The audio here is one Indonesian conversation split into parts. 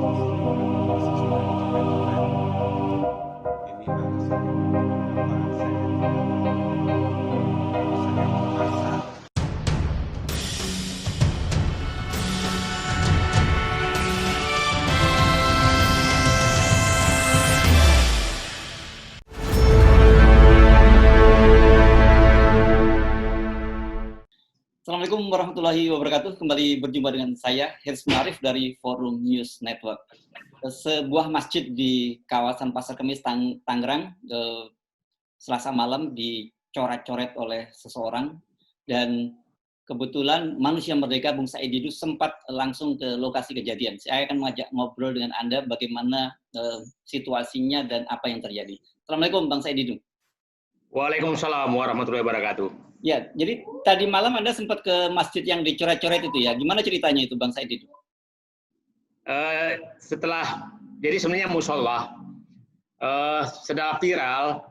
masih suka ada coret-coret. Ini alasannya kenapa saya tidak mau saya terpaksa. Assalamualaikum warahmatullahi wabarakatuh. Kembali berjumpa dengan saya, Hirs Marif dari Forum News Network. Sebuah masjid di kawasan Pasar Kemis, Tangerang, Selasa malam dicoret-coret oleh seseorang, dan kebetulan Manusia Merdeka Bung Said Didu sempat langsung ke lokasi kejadian. Saya akan mengajak ngobrol dengan Anda bagaimana situasinya dan apa yang terjadi. Assalamualaikum Bang Said Didu. Waalaikumsalam warahmatullahi wabarakatuh. Ya, jadi tadi malam Anda sempat ke masjid yang dicoret-coret itu ya. Gimana ceritanya itu Bang Said itu? Jadi sebenarnya musola sedang viral.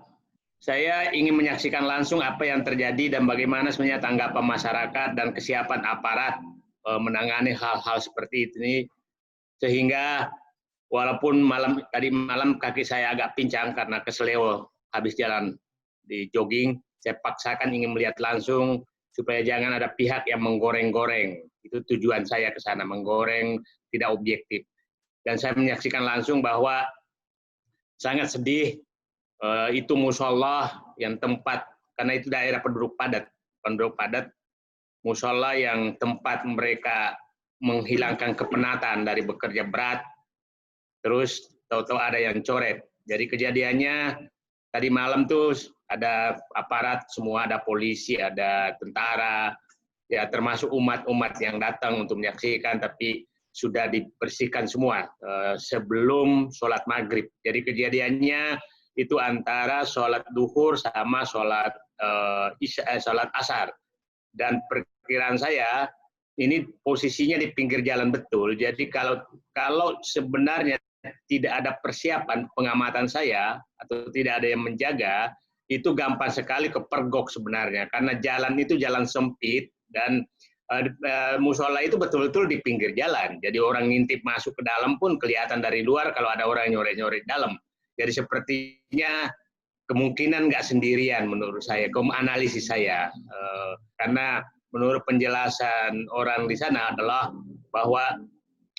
Saya ingin menyaksikan langsung apa yang terjadi dan bagaimana sebenarnya tanggapan masyarakat dan kesiapan aparat menangani hal-hal seperti ini. Sehingga walaupun tadi malam kaki saya agak pincang karena keseleo habis jalan di jogging, saya paksakan ingin melihat langsung supaya jangan ada pihak yang menggoreng-goreng. Itu tujuan saya ke sana, menggoreng, tidak objektif. Dan saya menyaksikan langsung bahwa sangat sedih, itu musola yang tempat, karena itu daerah penduduk padat, musola yang tempat mereka menghilangkan kepenatan dari bekerja berat, terus tahu-tahu ada yang coret. Jadi kejadiannya tadi malam tuh ada aparat semua, ada polisi, ada tentara, ya termasuk umat-umat yang datang untuk menyaksikan, tapi sudah dibersihkan semua sebelum sholat maghrib. Jadi kejadiannya itu antara sholat duhur sama sholat asar. Dan perkiraan saya ini posisinya di pinggir jalan betul. Jadi kalau sebenarnya tidak ada persiapan pengamatan saya atau tidak ada yang menjaga, itu gampang sekali kepergok sebenarnya, karena jalan itu jalan sempit dan musola itu betul-betul di pinggir jalan. Jadi orang ngintip masuk ke dalam pun kelihatan dari luar kalau ada orang nyoret-nyoret dalam. Jadi sepertinya kemungkinan nggak sendirian menurut saya, analisis saya, karena menurut penjelasan orang di sana adalah bahwa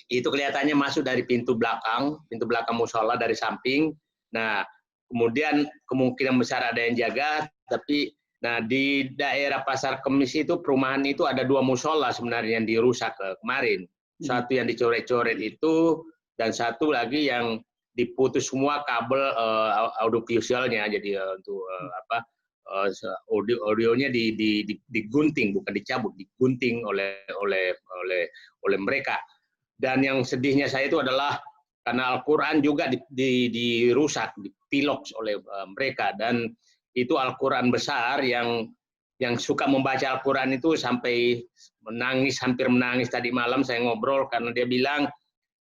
itu kelihatannya masuk dari pintu belakang musola dari samping. Nah, kemudian kemungkinan besar ada yang jaga, tapi di daerah Pasar Kemis itu perumahan itu ada 2 musola sebenarnya yang dirusak kemarin. Satu yang dicoret-coret itu, dan satu lagi yang diputus semua kabel audiovisualnya. Jadi untuk audionya digunting, bukan dicabut, digunting oleh mereka. Dan yang sedihnya saya itu adalah karena Al-Quran juga dirusak, dipilok oleh mereka. Dan itu Al-Quran besar yang suka membaca Al-Quran itu sampai menangis, hampir menangis tadi malam saya ngobrol, karena dia bilang,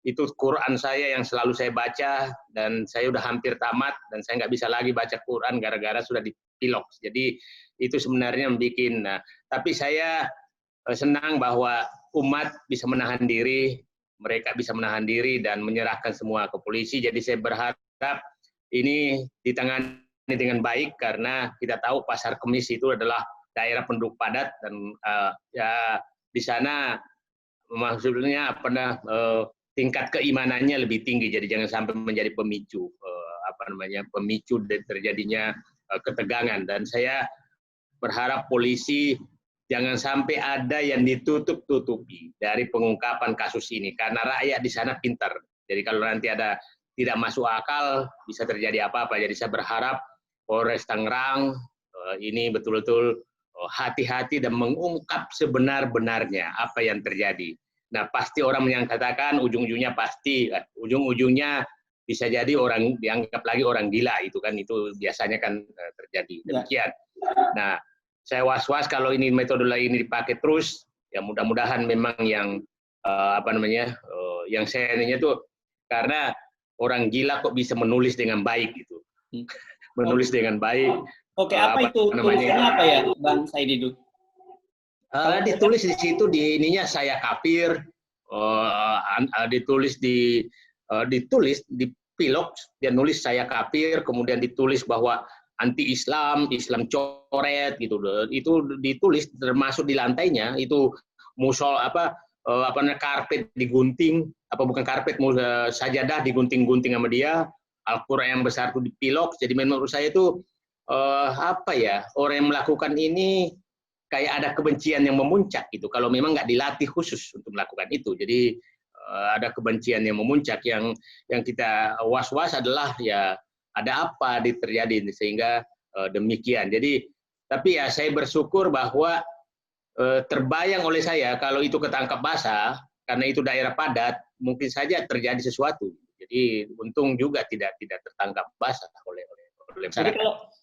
itu Quran saya yang selalu saya baca, dan saya udah hampir tamat, dan saya nggak bisa lagi baca Quran gara-gara sudah dipilok. Jadi itu sebenarnya membuat, tapi saya senang bahwa umat bisa menahan diri, mereka bisa menahan diri dan menyerahkan semua ke polisi. Jadi saya berharap ini ditangani dengan baik, karena kita tahu Pasar Kemis itu adalah daerah penduduk padat, dan ya di sana maksudnya tingkat keimanannya lebih tinggi. Jadi jangan sampai menjadi pemicu pemicu terjadinya ketegangan. Dan saya berharap polisi jangan sampai ada yang ditutup-tutupi dari pengungkapan kasus ini, karena rakyat di sana pintar. Jadi kalau nanti ada tidak masuk akal, bisa terjadi apa-apa. Jadi saya berharap Polres Tangerang ini betul-betul hati-hati dan mengungkap sebenar-benarnya apa yang terjadi. Nah, pasti orang yang katakan ujung-ujungnya bisa jadi orang dianggap lagi orang gila, itu biasanya kan terjadi. Demikian. Nah, saya was-was kalau ini metodologi ini dipakai terus, ya mudah-mudahan memang yang yang saya nanya tuh, karena orang gila kok bisa menulis dengan baik gitu. Menulis dengan baik. Oke, apa itu tulisannya apa ya, Bang Said Didu? Ditulis di situ, di ininya saya kafir, ditulis di ditulis, dipilok, dia nulis saya kafir, kemudian ditulis bahwa anti Islam, Islam coret gitu. Itu ditulis termasuk di lantainya itu karpet digunting, bukan karpet, sajadah digunting-gunting sama dia, Al-Qur'an yang besar itu dipilok. Jadi menurut saya itu orang yang melakukan ini kayak ada kebencian yang memuncak gitu. Kalau memang nggak dilatih khusus untuk melakukan itu. Jadi ada kebencian yang memuncak yang kita was-was adalah ya ada apa terjadi sehingga demikian. Jadi tapi ya saya bersyukur bahwa terbayang oleh saya kalau itu ketangkap basah karena itu daerah padat mungkin saja terjadi sesuatu. Jadi untung juga tidak tertangkap basah oleh masyarakat. Jadi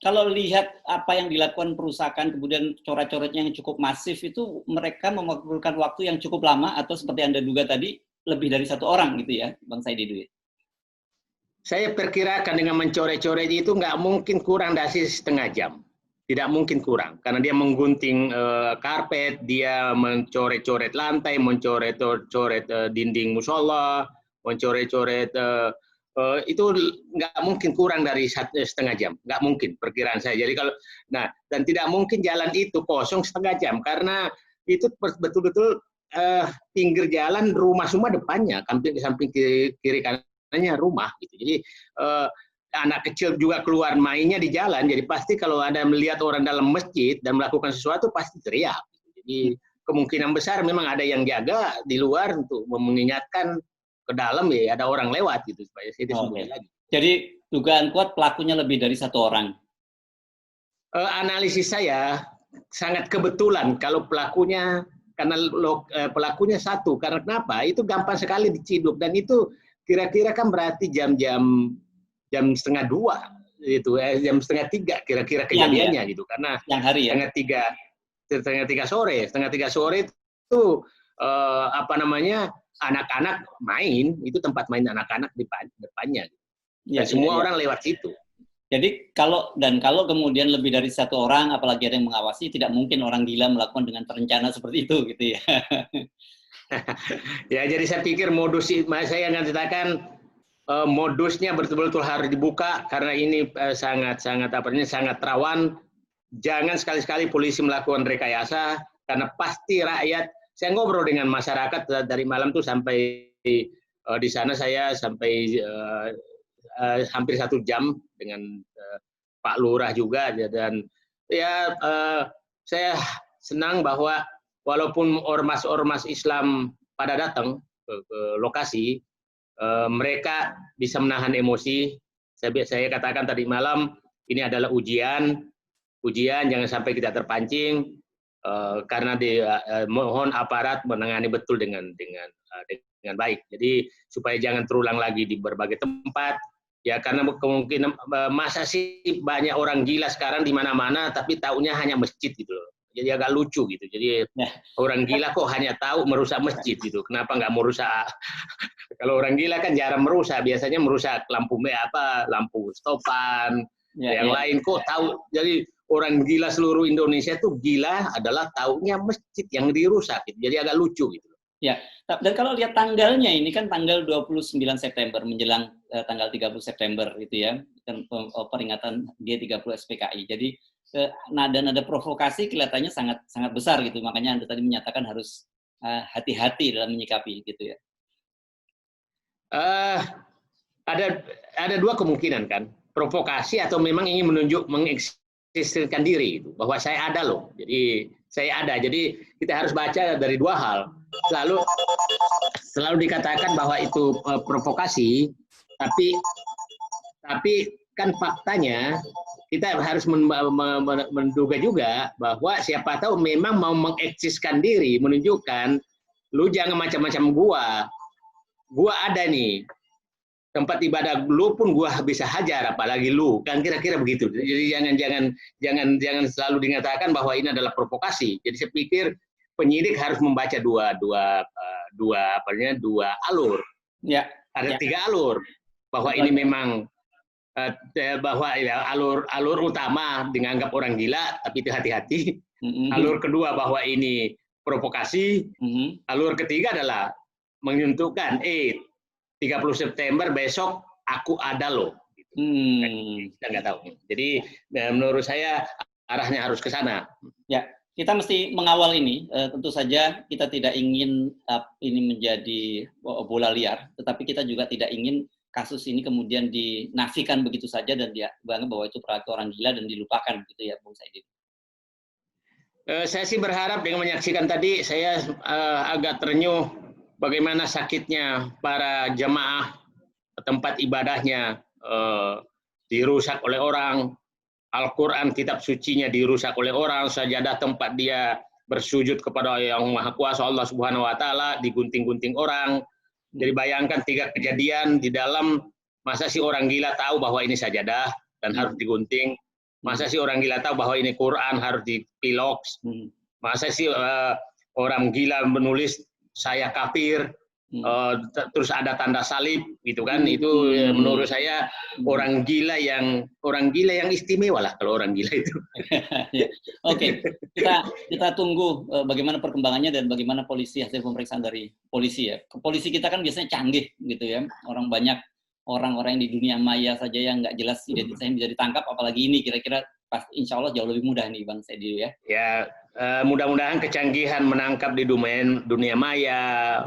kalau lihat apa yang dilakukan perusahaan kemudian coret-coretnya yang cukup masif itu mereka memerlukan waktu yang cukup lama atau seperti Anda duga tadi lebih dari 1 orang gitu ya, Bang Saidi? Saya perkirakan dengan mencoret-coret itu nggak mungkin kurang dari setengah jam. Tidak mungkin kurang, karena dia menggunting karpet, dia mencoret-coret lantai, mencoret-coret dinding musola, mencoret-coret itu nggak mungkin kurang dari setengah jam, nggak mungkin perkiraan saya. Jadi dan tidak mungkin jalan itu kosong setengah jam, karena itu betul-betul pinggir jalan rumah semua depannya, samping kiri kanannya rumah gitu. Jadi anak kecil juga keluar mainnya di jalan, jadi pasti kalau ada melihat orang dalam masjid dan melakukan sesuatu pasti teriak. Jadi kemungkinan besar memang ada yang jaga di luar untuk mengingatkan ke dalam ya ada orang lewat gitu supaya saya disembunyi lagi. Jadi dugaan kuat pelakunya lebih dari 1 orang. Analisis saya sangat kebetulan kalau pelakunya pelakunya 1. Karena kenapa? Itu gampang sekali diciduk dan itu kira-kira kan berarti jam 1:30 itu jam 2:30 kira-kira kejadiannya gitu karena yang hari ya 2:30 sore itu anak-anak main itu tempat main anak-anak di depannya dan semua orang lewat situ. Jadi kalau kemudian lebih dari 1 orang apalagi ada yang mengawasi tidak mungkin orang gila melakukan dengan terencana seperti itu gitu ya. Ya jadi saya pikir saya akan katakan modusnya betul-betul harus dibuka karena ini sangat rawan. Jangan sekali-sekali polisi melakukan rekayasa karena pasti rakyat. Saya ngobrol dengan masyarakat dari malam tuh sampai di sana saya sampai hampir 1 jam dengan Pak Lurah juga dan ya saya senang bahwa walaupun ormas-ormas Islam pada datang ke lokasi mereka bisa menahan emosi. Saya katakan tadi malam ini adalah ujian jangan sampai kita terpancing karena mohon aparat menangani betul dengan baik. Jadi supaya jangan terulang lagi di berbagai tempat ya karena kemungkinan masa sih banyak orang gila sekarang di mana-mana tapi taunya hanya masjid gitu loh. Jadi agak lucu gitu. Jadi orang gila kok hanya tahu merusak masjid gitu. Kenapa nggak merusak? Kalau orang gila kan jarang merusak. Biasanya merusak lampu lampu stopan, yang lain kok tahu. Jadi orang gila seluruh Indonesia itu gila adalah taunya masjid yang dirusak. Gitu. Jadi agak lucu gitu. Ya. Dan kalau lihat tanggalnya ini kan tanggal 29 September menjelang tanggal 30 September itu ya. Dan peringatan G30 SPKI. Jadi nada-nada provokasi kelihatannya sangat besar gitu. Makanya Anda tadi menyatakan harus hati-hati dalam menyikapi gitu ya. Ada 2 kemungkinan kan. Provokasi atau memang ingin mengeksistirkan diri itu bahwa saya ada loh. Jadi saya ada. Jadi kita harus baca dari 2 hal. Selalu dikatakan bahwa itu provokasi, tapi kan faktanya kita harus menduga juga bahwa siapa tahu memang mau mengeksiskan diri, menunjukkan lu jangan macam-macam gua ada nih tempat ibadah lu pun gua bisa hajar apalagi lu kan kira-kira begitu. Jadi jangan selalu dikatakan bahwa ini adalah provokasi. Jadi saya pikir penyidik harus membaca dua alur. Ya. Ada 3 alur bahwa ini memang bahwa ya, alur utama dianggap orang gila tapi itu hati-hati. Alur kedua bahwa ini provokasi. Alur ketiga adalah menentukan 30 September besok aku ada loh. Kita nggak tahu. Jadi menurut saya arahnya harus ke sana. Ya, kita mesti mengawal ini. Tentu saja kita tidak ingin ini menjadi bola liar, tetapi kita juga tidak ingin kasus ini kemudian dinafikan begitu saja dan dia dianggap bahwa itu perilaku orang gila dan dilupakan, begitu ya, Bung Saidin. Saya sih berharap dengan menyaksikan tadi, saya agak terenyuh bagaimana sakitnya para jemaah tempat ibadahnya dirusak oleh orang, Al-Quran kitab sucinya dirusak oleh orang, sajadah tempat dia bersujud kepada Yang Maha Kuasa Allah Subhanahu wa taala digunting-gunting orang. Jadi bayangkan 3 kejadian di dalam, masa sih orang gila tahu bahwa ini sajadah dan harus digunting? Masa sih orang gila tahu bahwa ini Quran harus dipilok? Masa sih orang gila menulis saya kafir, terus ada tanda salib, gitu kan? Itu menurut saya orang gila yang istimewa lah kalau orang gila itu. Oke, kita tunggu bagaimana perkembangannya dan bagaimana hasil pemeriksaan dari polisi ya. Polisi kita kan biasanya canggih gitu ya. Orang-orang yang di dunia maya saja yang nggak jelas identitasnya bisa ditangkap, apalagi ini kira-kira insya Allah jauh lebih mudah nih Bang Saidi ya. Ya, mudah-mudahan kecanggihan menangkap di dunia maya,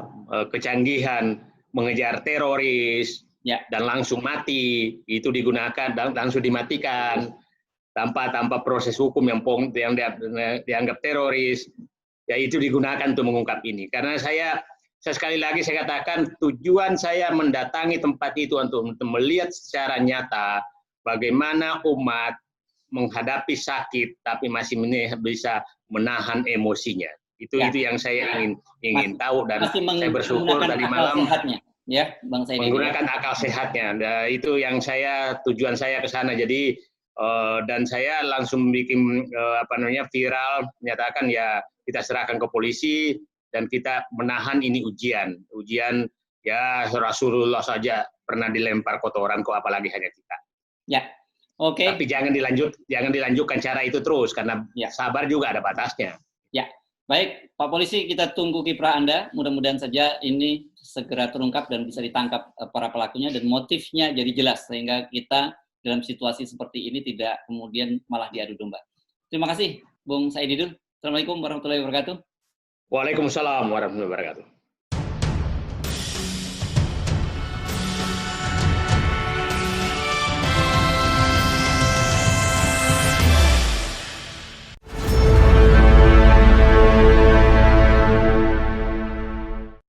kecanggihan mengejar teroris, dan langsung mati, itu digunakan dan langsung dimatikan tanpa proses hukum yang dianggap teroris, ya itu digunakan untuk mengungkap ini. Karena saya sekali lagi saya katakan, tujuan saya mendatangi tempat itu untuk melihat secara nyata bagaimana umat menghadapi sakit tapi masih bisa menahan emosinya. Itu yang saya ingin tahu, dan saya bersyukur tadi malam ya, Bang Saidi, menggunakan akal sehatnya. Dan itu yang tujuan saya ke sana. Jadi dan saya langsung bikin viral, menyatakan ya kita serahkan ke polisi dan kita menahan ini ujian ya, Rasulullah saja pernah dilempar kotoran, kok apalagi hanya kita. Ya. Oke. Tapi jangan dilanjutkan cara itu terus, karena sabar juga ada batasnya. Ya, baik Pak Polisi, kita tunggu kiprah Anda. Mudah-mudahan saja ini segera terungkap dan bisa ditangkap para pelakunya dan motifnya jadi jelas, sehingga kita dalam situasi seperti ini tidak kemudian malah diadu domba. Terima kasih Bung Saididul. Assalamualaikum warahmatullahi wabarakatuh. Waalaikumsalam warahmatullahi wabarakatuh.